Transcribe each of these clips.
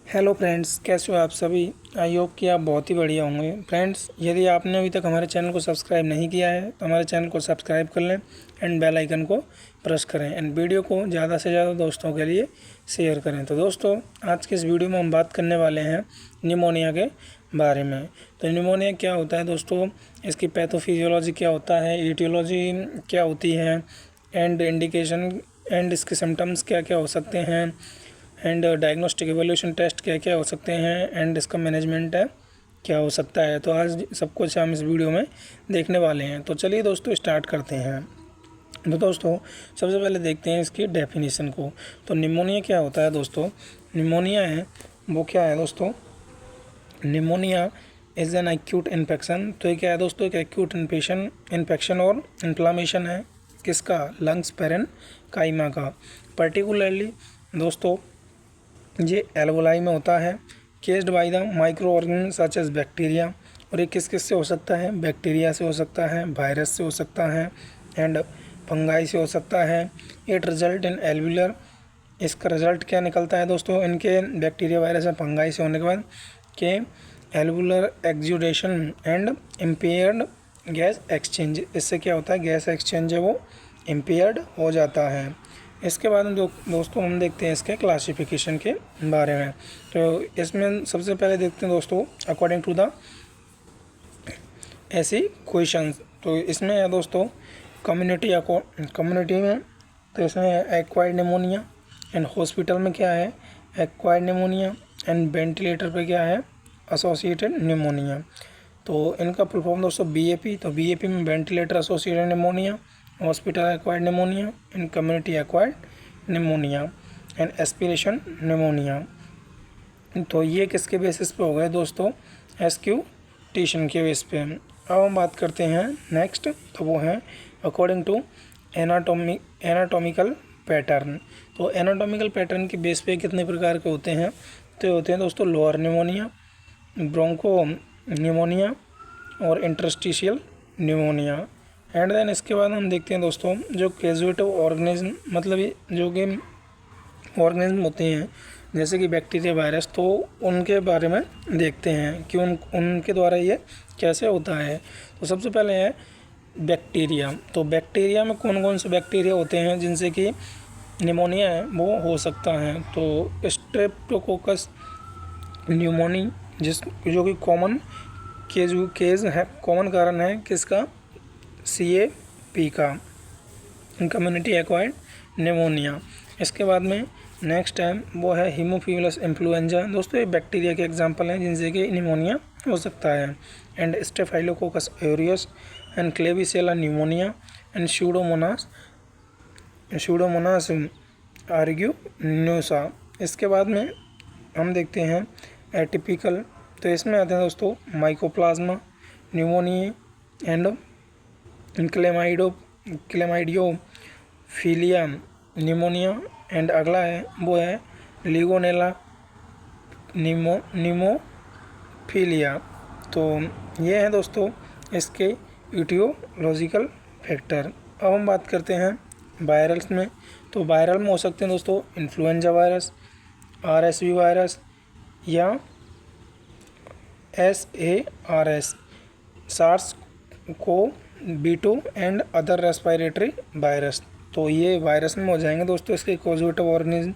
Hello friends, कैसे हो आप सभी। आई होप कि आप बहुत ही बढ़िया होंगे। फ्रेंड्स, यदि आपने अभी तक हमारे चैनल को सब्सक्राइब नहीं किया है तो हमारे चैनल को सब्सक्राइब कर लें एंड बेल आइकन को प्रेस करें एंड वीडियो को ज़्यादा से ज़्यादा दोस्तों के लिए शेयर करें। तो दोस्तों, आज के इस वीडियो में हम बात करने वाले हैं निमोनिया के बारे में। तो निमोनिया क्या होता है दोस्तों, इसकी पैथोफिजियोलॉजी क्या होता है, ईटियोलॉजी क्या होती है एंड इंडिकेशन एंड इसके सिम्टम्स क्या क्या हो सकते हैं एंड डायग्नोस्टिक एवोल्यूशन टेस्ट क्या क्या हो सकते हैं एंड इसका मैनेजमेंट है क्या हो सकता है। तो आज सब कुछ हम इस वीडियो में देखने वाले हैं। तो चलिए दोस्तों, स्टार्ट करते हैं। तो दोस्तों, सबसे पहले देखते हैं इसकी डेफिनेशन को। तो निमोनिया क्या होता है दोस्तों। निमोनिया है वो क्या है दोस्तों, pneumonia is an acute infection. तो ये क्या है दोस्तों, एक एक्यूट इन्फेक्शन और इन्फ्लामेशन है किसका, लंग्स पेरन काइमा का। पर्टिकुलरली दोस्तों ये एल्वोलाई में होता है, caused by the microorganism such as bacteria. और ये किस से हो सकता है, बैक्टीरिया से हो सकता है, वायरस से हो सकता है एंड फंगाई से हो सकता है। इट रिजल्ट इन एल्वुलर, इसका रिजल्ट क्या निकलता है दोस्तों, इनके बैक्टीरिया वायरस या फंगाई से होने के बाद के alveolar exudation and impaired gas exchange. इससे क्या होता है, गैस एक्सचेंज है वो इम्पेयर्ड हो जाता है। इसके बाद में दोस्तों हम देखते हैं इसके क्लासिफिकेशन के बारे में। तो इसमें सबसे पहले देखते हैं दोस्तों अकॉर्डिंग टू द ऐसी क्वेश्चन। तो इसमें है दोस्तों कम्युनिटी में, तो इसमें है एक्वायर्ड निमोनिया एंड हॉस्पिटल में क्या है, एक्वायर्ड निमोनिया एंड वेंटिलेटर पे क्या है, एसोसिएटेड निमोनिया। तो इनका फुल फॉर्म दोस्तों बीएपी। तो बीएपी में ventilator associated pneumonia, hospital acquired pneumonia and community acquired pneumonia and aspiration pneumonia. तो ये किसके बेसिस पे हो गए दोस्तों, एस्क्यूटेशन के बेस पे। अब हम बात करते हैं नेक्स्ट, तो वो है अकॉर्डिंग टू एनाटॉमिकल पैटर्न। तो एनाटॉमिकल पैटर्न के बेस पे कितने प्रकार के होते हैं, तो होते हैं दोस्तों लोअर निमोनिया, ब्रोंको निमोनिया और इंटरस्टिशियल निमोनिया। एंड देन इसके बाद हम देखते हैं दोस्तों जो कैजुएटिव ऑर्गेनिज्म, मतलब जो कि ऑर्गेनिज्म होते हैं जैसे कि बैक्टीरिया वायरस, तो उनके बारे में देखते हैं कि उनके द्वारा ये कैसे होता है। तो सबसे पहले है बैक्टीरिया। तो बैक्टीरिया में कौन कौन से बैक्टीरिया होते हैं जिनसे कि निमोनिया है वो हो सकता है। तो स्ट्रेप्टोकोकस न्यूमोनी, जो कि कॉमन केज है, कॉमन कारण है किसका, CAP का, कम्युनिटी एक्वायर्ड निमोनिया। इसके बाद में नेक्स्ट है वो है हीमोफिलस इन्फ्लुएंजा। दोस्तों ये बैक्टीरिया के एग्जांपल हैं जिनसे कि निमोनिया हो सकता है। And staphylococcus aureus and klebsiella pneumonia and pseudomonas aeruginosa. इसके बाद में हम देखते हैं एटिपिकल। तो इसमें आते हैं दोस्तों mycoplasma pneumonia and chlamydophila pneumonia. And अगला है वो है लिगोनेला निमोफिलिया। तो ये है दोस्तों इसके ईटियोलॉजिकल फैक्टर। अब हम बात करते हैं वायरल्स में। तो वायरल में हो सकते हैं दोस्तों इन्फ्लुएंजा वायरस, RSV वायरस या SARS, SARS-CoV-2 and other respiratory virus. तो ये वायरस में हो जाएंगे दोस्तों इसके कॉजेटिव ऑर्गेनिज्म।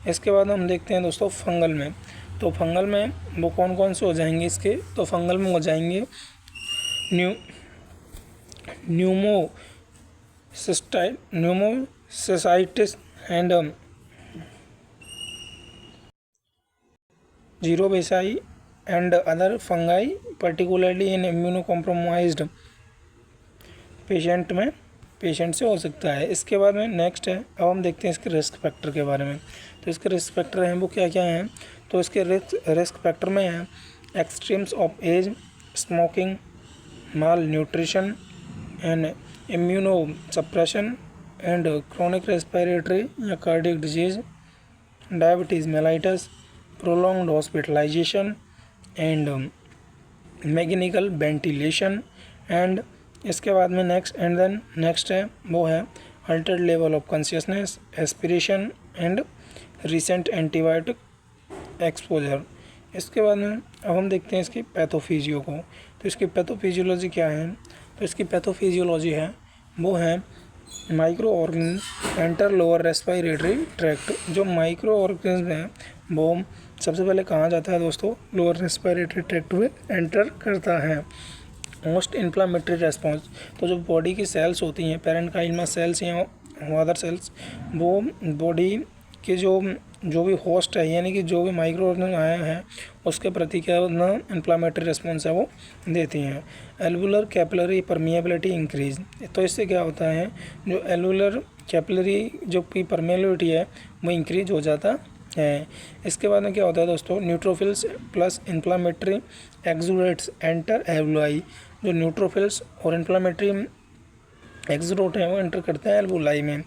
इसके बाद हम देखते हैं दोस्तों फंगल में। तो फंगल में वो कौन कौन से हो जाएंगे इसके, तो फंगल में हो जाएंगे pneumocystis and jirovecii and other fungi particularly in immunocompromised patient से हो सकता है। इसके बाद में नेक्स्ट है, अब हम देखते हैं इसके रिस्क फैक्टर के बारे में। तो इसके रिस्क फैक्टर हैं वो क्या क्या हैं, तो इसके रिस्क फैक्टर में है extremes of age, smoking, malnutrition and immunosuppression and chronic respiratory या cardiac disease, diabetes mellitus, prolonged hospitalisation and mechanical ventilation. And इसके बाद में नेक्स्ट है वो है altered level of consciousness, aspiration and recent antibiotic exposure. इसके बाद में अब हम देखते हैं इसकी पैथोफिजियो को। तो इसकी पैथोफिजियोलॉजी क्या है? तो इसकी पैथोफिजियोलॉजी है वो है micro organism enter lower respiratory tract. जो माइक्रो ऑर्गेनिज्म है वो सबसे पहले कहाँ जाता है दोस्तों? लोअर रेस्पिरेटरी ट्रैक्ट में एंटर करता है। मोस्ट इन्फ्लामेटरी रेस्पॉन्स, तो जो बॉडी की सेल्स होती हैं पेरेन्काइमा सेल्स या अदर सेल्स, वो बॉडी के जो भी होस्ट है यानी कि जो भी माइक्रो ऑर्गेनिज्म आया है उसके प्रति क्या ना इन्फ्लामेटरी रेस्पॉन्स है वो देती हैं। एल्वुलर कैपिलरी परमिएबिलिटी इंक्रीज, तो इससे क्या होता है जो एल्वुलर कैपिलरी जो की परमिएबिलिटी है वो इंक्रीज हो जाता है। इसके बाद में क्या होता है दोस्तों? Neutrophils plus inflammatory exudates enter alveoli. जो न्यूट्रोफिल्स और इन्फ्लामेटरी एक्सुडेट हैं वो एंटर करते हैं एल्वुलाई में।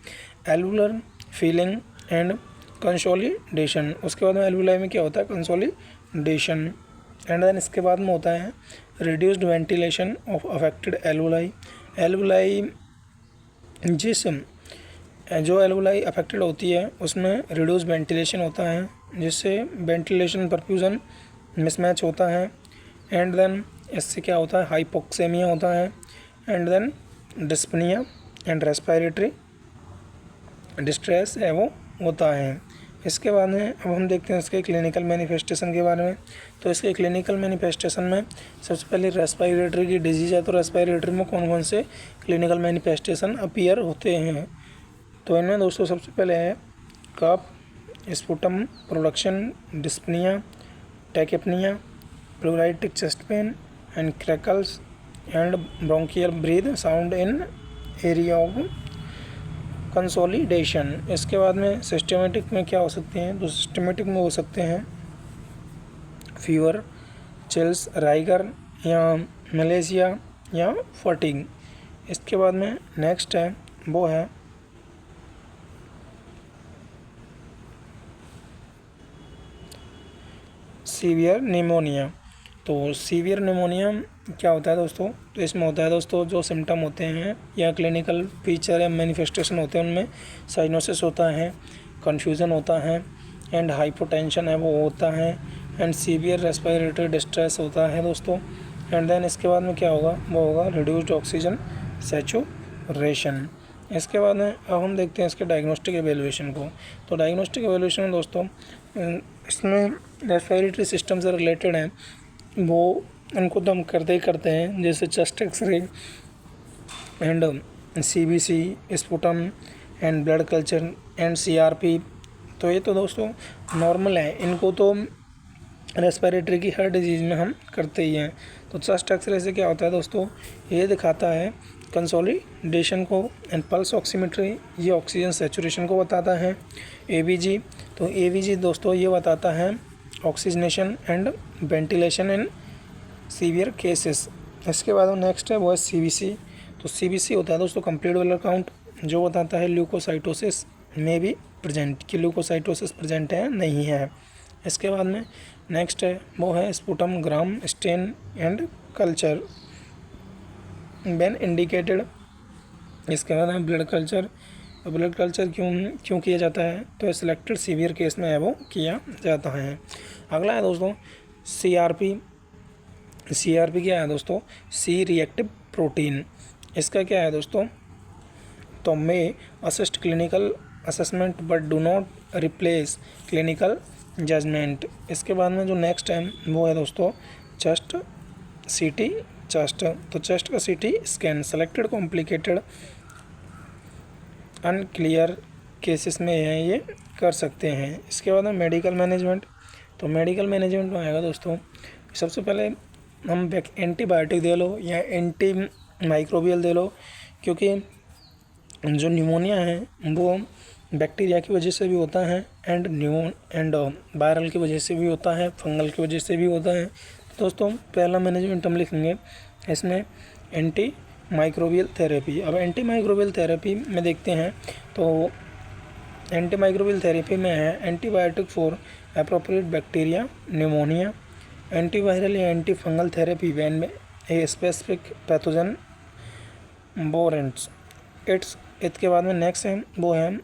एल्वुलर फीलिंग एंड कंसोलिडेशन, उसके बाद में एल्वुलाई में क्या होता है? कंसोलिडेशन। एंड देन इसके बाद में होता है reduced ventilation of affected alveoli. Alveoli जो एल्वुलाई अफेक्टेड होती है उसमें रिड्यूस वेंटिलेशन होता है जिससे वेंटिलेशन परफ्यूजन मिसमैच होता है। एंड देन इससे क्या होता है? हाइपोक्सेमिया होता है। And then dyspnea and respiratory distress है वो होता है। इसके बाद में अब हम देखते हैं इसके क्लिनिकल मैनिफेस्टेशन के बारे में। तो इसके क्लिनिकल मैनिफेस्टेशन में सबसे पहले रेस्पिरेटरी की डिजीज़ है, तो रेस्पिरेटरी में कौन कौन से क्लिनिकल मैनिफेस्टेशन अपीयर होते हैं? तो इनमें दोस्तों सबसे पहले है cough, sputum production, dyspnoea, tachypnoea, pleuritic chest pain and crackles and bronchial breath sound in area of consolidation. इसके बाद में सिस्टमेटिक में क्या हो सकते हैं? तो सिस्टमेटिक में हो सकते हैं फीवर, चिल्स, राइगर या मलेशिया या फटिंग। इसके बाद में नेक्स्ट है वो है सीवियर निमोनिया। तो सीवियर निमोनिया क्या होता है दोस्तों? तो इसमें होता है दोस्तों जो सिम्टम होते हैं या क्लिनिकल फीचर या मैनिफेस्टेशन होते हैं उनमें साइनोसिस होता है, कन्फ्यूज़न होता है एंड हाइपोटेंशन है वो होता है एंड सीवियर रेस्पिरेटरी डिस्ट्रेस होता है दोस्तों। एंड देन इसके बाद में क्या होगा? वो होगा रिड्यूस्ड ऑक्सीजन सैचुरेशन। इसके बाद में अब हम देखते हैं इसके डायग्नोस्टिक एवेल्यूएशन को। तो डायग्नोस्टिक एवेल्यूएशन में दोस्तों इसमें रेस्पिरेटरी सिस्टम से रिलेटेड हैं वो उनको तो हम करते ही करते हैं, जैसे chest x-ray and CBC, sputum and blood culture and CRP। तो ये तो दोस्तों नॉर्मल है, इनको तो रेस्पिरेटरी की हर डिजीज़ में हम करते ही हैं। तो चेस्ट एक्सरे से क्या होता है दोस्तों? ये दिखाता है कंसोलिडेशन को एंड पल्स ऑक्सीमेट्री ये ऑक्सीजन सैचुरेशन को बताता है। ABG, तो ABG दोस्तों ये बताता है oxygenation and ventilation in severe cases. इसके बाद नेक्स्ट है वो है CBC। तो CBC होता है दोस्तों कंप्लीट ब्लड काउंट, जो बताता है ल्यूकोसाइटोसिस में भी प्रेजेंट कि ल्यूकोसाइटोसिस प्रेजेंट है नहीं है। इसके बाद में नेक्स्ट है वो है sputum gram stain and culture when indicated. इसके बाद है ब्लड कल्चर। ब्लड कल्चर क्यों किया जाता है? तो सिलेक्टेड सीवियर केस में है वो किया जाता है। अगला है दोस्तों CRP। CRP क्या है दोस्तों? C reactive protein. इसका क्या है दोस्तों? तो may assist clinical assessment but do not replace clinical judgement. इसके बाद में जो नेक्स्ट है वो है दोस्तों चेस्ट CT चेस्ट। तो चेस्ट का CT scan selected complicated unclear cases में है ये कर सकते हैं। इसके बाद में मेडिकल मैनेजमेंट। तो मेडिकल मैनेजमेंट में आएगा दोस्तों सबसे पहले हम एंटीबायोटिक दे लो या एंटी माइक्रोबियल दे लो, क्योंकि जो निमोनिया है वो बैक्टीरिया की वजह से भी होता है एंड वायरल की वजह से भी होता है, फंगल की वजह से भी होता है। तो दोस्तों पहला मैनेजमेंट हम लिखेंगे इसमें एंटी माइक्रोबियल थेरेपी। अब एंटी माइक्रोबियल थेरेपी में देखते हैं तो एंटी माइक्रोबियल थेरेपी में है antibiotic for appropriate bacteria pneumonia, antiviral या antifungal therapy when a specific pathogen warrants its. इसके बाद में नेक्स्ट है वो है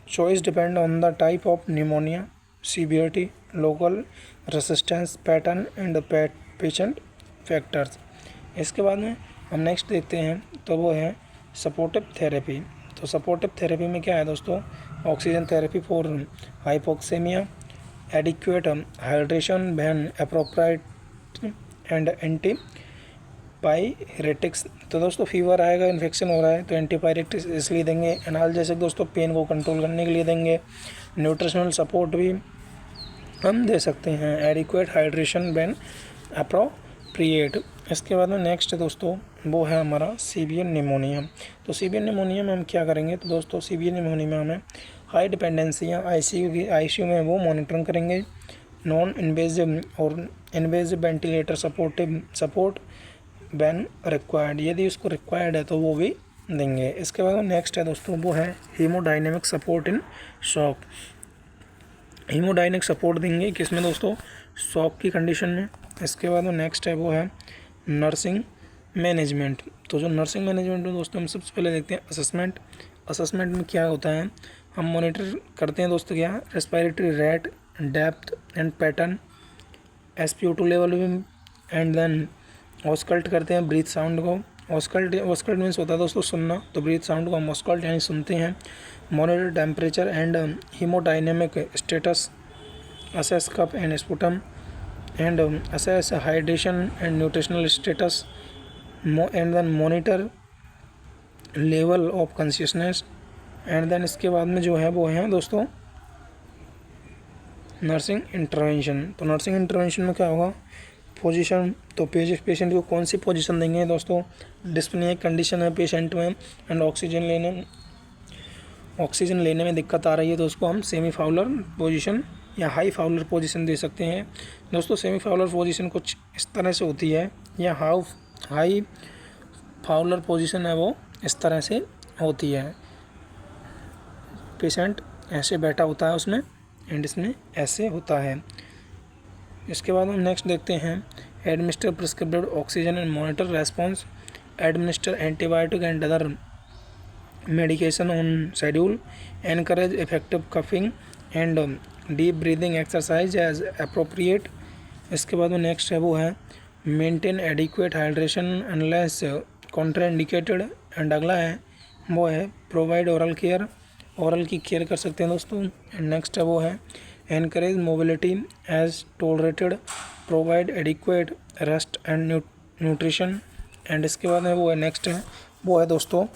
choice depend on the type of pneumonia severity, local resistance pattern and patient factors. इसके बाद में हम नेक्स्ट देखते हैं तो वो है सपोर्टिव थेरेपी। तो सपोर्टिव थेरेपी में क्या है दोस्तों, oxygen therapy for hypoxaemia, adequate hydration when appropriate and antipyretics. तो दोस्तों फीवर आएगा, इन्फेक्शन हो रहा है तो एंटीपायरेटिक्स इसलिए देंगे। एनाल्जेसिक दोस्तों पेन को कंट्रोल करने के लिए देंगे। न्यूट्रिशनल सपोर्ट भी हम दे सकते हैं, एडिक्वेट हाइड्रेशन व्हेन एप्रोप्रिएट। इसके बाद में नेक्स्ट है दोस्तों वो है हमारा सीवियर निमोनिया। तो सीवियर निमोनिया में हम क्या करेंगे, तो दोस्तों सीवियर निमोनिया में हमें हाई डिपेंडेंसी या आईसीयू में वो मॉनिटरिंग करेंगे। नॉन इन्वेजिव और invasive ventilator support when required, यदि उसको रिक्वायर्ड है तो वो भी देंगे। इसके बाद नेक्स्ट है दोस्तों वो है haemodynamic support in shock. Haemodynamic support देंगे किसमें दोस्तों, शॉक की कंडीशन में। इसके बाद नेक्स्ट है वो है नर्सिंग मैनेजमेंट। तो जो नर्सिंग मैनेजमेंट में दोस्तों हम सबसे पहले देखते हैं असेसमेंट। असेसमेंट में क्या होता है, हम मॉनिटर करते हैं दोस्तों क्या, respiratory rate, depth and pattern, SpO2 level भी, एंड देन ऑस्कल्ट करते हैं ब्रीथ साउंड को। ऑस्कल्ट मीन्स होता है दोस्तों सुनना, तो ब्रीथ साउंड को हम ऑस्कल्ट यानी सुनते हैं। Monitor temperature and hemodynamic status, assess cough and sputum and assess hydration and nutritional status, and then monitor level of consciousness, and then इसके बाद में जो है वो है दोस्तों नर्सिंग इंटरवेंशन। तो नर्सिंग इंटरवेंशन में क्या होगा, पोजीशन, तो पेशेंट को कौन सी पोजीशन देंगे दोस्तों, डिस्पनिक कंडीशन है पेशेंट में एंड ऑक्सीजन लेने में दिक्कत आ रही है तो उसको हम सेमी फाउलर पोजीशन या हाई फाउलर पोजीशन दे सकते हैं। दोस्तों सेमी फाउलर पोजीशन कुछ इस तरह से होती है, या हाई फाउलर पोजीशन है वो इस तरह से होती है, पेशेंट ऐसे बैठा होता है उसमें एंड इसमें ऐसे होता है। इसके बाद हम नेक्स्ट देखते हैं administer prescribed oxygen and monitor response, administer antibiotic and other medication on schedule, encourage effective coughing and deep breathing exercise as appropriate. इसके बाद में नेक्स्ट है वो है maintain adequate hydration unless contraindicated, and अगला है वो है प्रोवाइड ओरल केयर, ओरल की केयर कर सकते हैं दोस्तों। एंड नेक्स्ट है वो है encourage mobility as tolerated, provide adequate rest and nutrition. And इसके बाद में वो है नेक्स्ट है वो है दोस्तों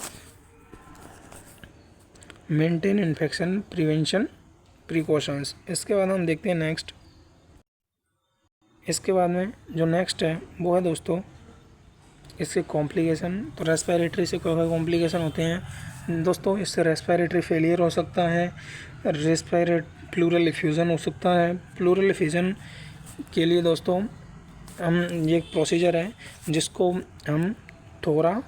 मेंटेन इन्फेक्शन प्रिवेंशन प्रिकॉशंस। इसके बाद हम देखते हैं नेक्स्ट, इसके बाद में जो नेक्स्ट है वो है दोस्तों इसके कॉम्प्लिकेशन। तो रेस्पिरेटरी से क्या कॉम्प्लिकेशन होते हैं दोस्तों, इससे रेस्पिरेटरी फेलियर हो सकता है, प्लूरल इफ्यूज़न हो सकता है। प्लूरल इफ्यूज़न के लिए दोस्तों हम ये एक प्रोसीजर है जिसको हम थोड़ा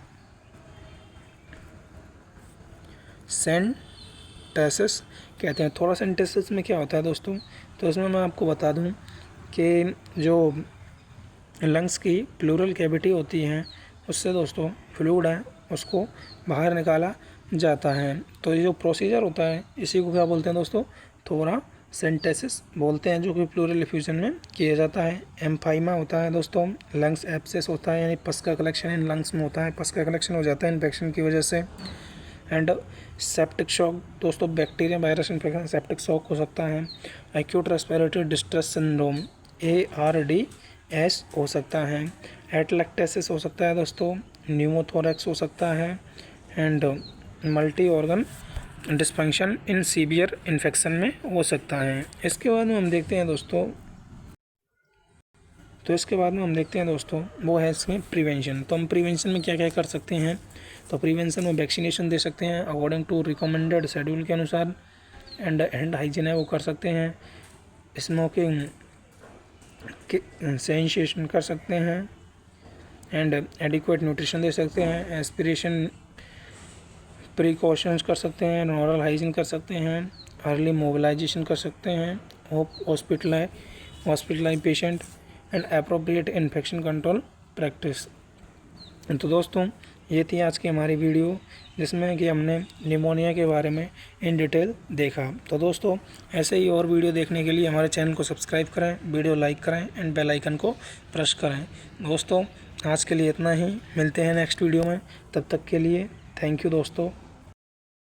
सेंटेसिस कहते हैं। थोड़ा सेंटेसिस में क्या होता है दोस्तों, तो इसमें मैं आपको बता दूं कि जो लंग्स की प्लूरल कैविटी होती है उससे दोस्तों फ्लूइड है उसको बाहर निकाला जाता है। तो ये जो प्रोसीजर होता है इसी को क्या बोलते हैं दोस्तों, थोड़ा सेंटेसिस बोलते हैं, जो कि प्लूरल इफ्यूजन में किया जाता है। एम्फाइमा होता है दोस्तों, लंग्स एब्सेस होता है यानी पस का कलेक्शन इन लंग्स में होता है, पस का कलेक्शन हो जाता है इन्फेक्शन की वजह से। एंड सेप्टिक शॉक दोस्तों, bacteria virus infection septic shock हो सकता है। Acute respiratory distress syndrome ARDS हो सकता है। एटलैक्टेसिस हो सकता है दोस्तों, न्यूमोथोरैक्स हो सकता है and multi organ dysfunction in severe infection में हो सकता है। इसके बाद में हम देखते हैं दोस्तों, तो इसके बाद में हम देखते हैं दोस्तों वो है इसमें प्रिवेंशन। तो हम प्रिवेंशन में क्या क्या कर सकते हैं, तो प्रिवेंशन में वैक्सीनेशन दे सकते हैं अकॉर्डिंग टू रिकमेंडेड शेड्यूल के अनुसार। एंड हैंड हाइजीन है वो कर सकते हैं। स्मोकिंग सेंसेशन कर सकते हैं एंड एडिक्वेट न्यूट्रिशन दे सकते हैं। एस्पिरेशन प्रिकॉशंस कर सकते हैं, ओरल हाइजीन कर सकते हैं, अर्ली मोबिलाइजेशन कर सकते हैं, hospitalize patient and appropriate infection control practice. तो दोस्तों ये थी आज की हमारी वीडियो, जिसमें कि हमने निमोनिया के बारे में इन डिटेल देखा। तो दोस्तों, ऐसे ही और वीडियो देखने के लिए हमारे चैनल को सब्सक्राइब करें, वीडियो लाइक करें एंड बेल आइकन को प्रेस करें। दोस्तों, आज के लिए इतना ही, मिलते हैं नेक्स्ट वीडियो में। तब तक के लिए थैंक यू दोस्तों।